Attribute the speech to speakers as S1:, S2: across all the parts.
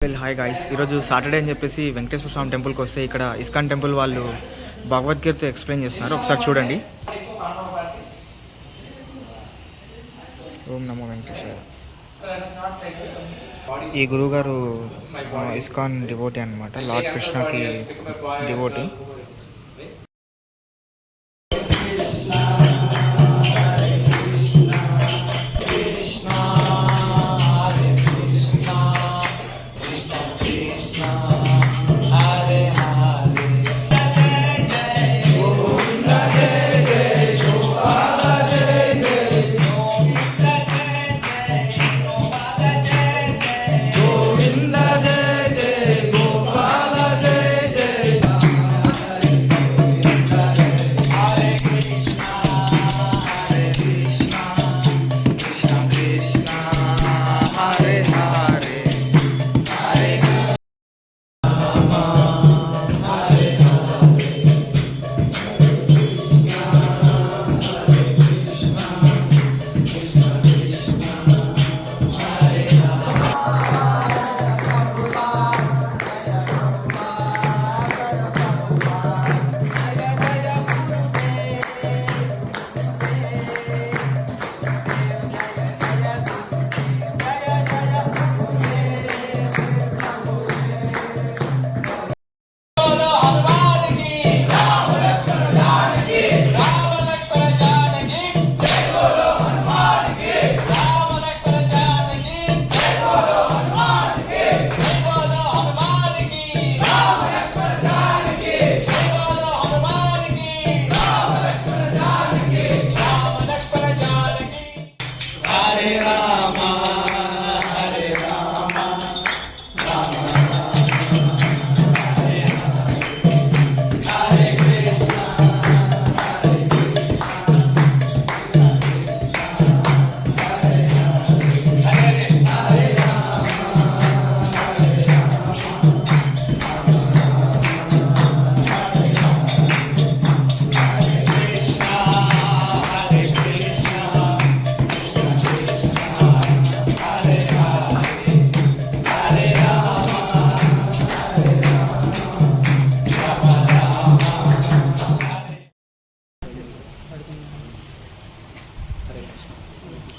S1: Well hi guys, ఈరోజు Saturday అని చెప్పేసి వెంకటేశ్వర స్వామి టెంపుల్కి వస్తే ఇక్కడ ఇస్కాన్ టెంపుల్ వాళ్ళు భగవద్గీత ఎక్స్ప్లెయిన్ చేస్తున్నారు. ఒకసారి చూడండి. ఓం నమో వెంకటేశ్వర. ఈ గురువుగారు ఇస్కాన్ డివోటీ అనమాట, లార్డ్ కృష్ణకి డివోటీ.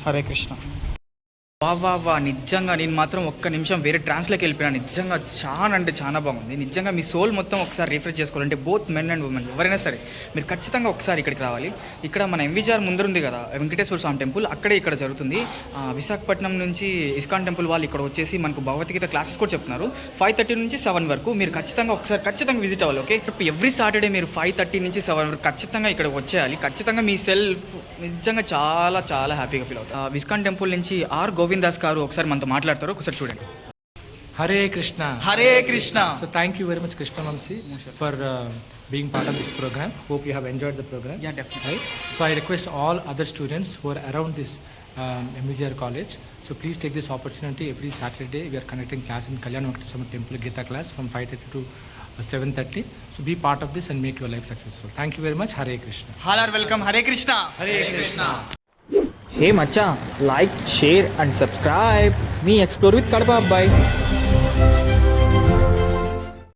S1: హరే కృష్ణ. వా నిజంగా నేను మాత్రం ఒక్క నిమిషం వేరే ట్రాన్స్లోకి వెళ్ళిపోయినా. నిజంగా చాలా అంటే చాలా బాగుంది. నిజంగా మీ సోల్ మొత్తం ఒకసారి రిఫ్రెష్ చేసుకోవాలంటే బోత్ మెన్ అండ్ ఉమెన్ ఎవరైనా సరే మీరు ఖచ్చితంగా ఒకసారి ఇక్కడికి రావాలి. ఇక్కడ మన ఎంవిజార్ ముందరుంది కదా వెంకటేశ్వర స్వామి టెంపుల్, అక్కడే ఇక్కడ జరుగుతుంది. విశాఖపట్నం నుంచి ఇస్కాన్ టెంపుల్ వాళ్ళు ఇక్కడ వచ్చేసి మనకు భగవద్గీత క్లాసెస్ కూడా చెప్తున్నారు. 5:30 నుంచి 7 వరకు మీరు ఖచ్చితంగా విజిట్ అవ్వాలి. ఓకే, ఎవ్రీ సాటర్డే మీరు 5:30 నుంచి 7 వరకు ఖచ్చితంగా ఇక్కడ వచ్చేయాలి. ఖచ్చితంగా మీ సెల్ఫ్ నిజంగా చాలా చాలా హ్యాపీగా ఫీల్ అవుతారు. ఇస్కాన్ టెంపుల్ నుంచి ఆర్ గోవిందాస్ గారు ఒకసారి మనతో మాట్లాడతారు. ఒకసారి చూడండి.
S2: Hare Krishna.
S1: Hare Krishna.
S2: So thank you very much, Krishna Mamsi, for being part of this program. Hope you have enjoyed the program.
S1: Yeah, definitely.
S2: Right? So I request all other students who are around this MVGR college, so please take this opportunity. Every Saturday we are conducting class in Kalyan Venkateswara Swami Temple Gita class from 5:30 to 7:30. So be part of this and make your life successful. Thank you very much. Hare Krishna.
S1: Halar welcome. Hare Krishna.
S2: Hare Krishna.
S1: Hey macha, like, share and subscribe. Me explore with Kadapa Abbai.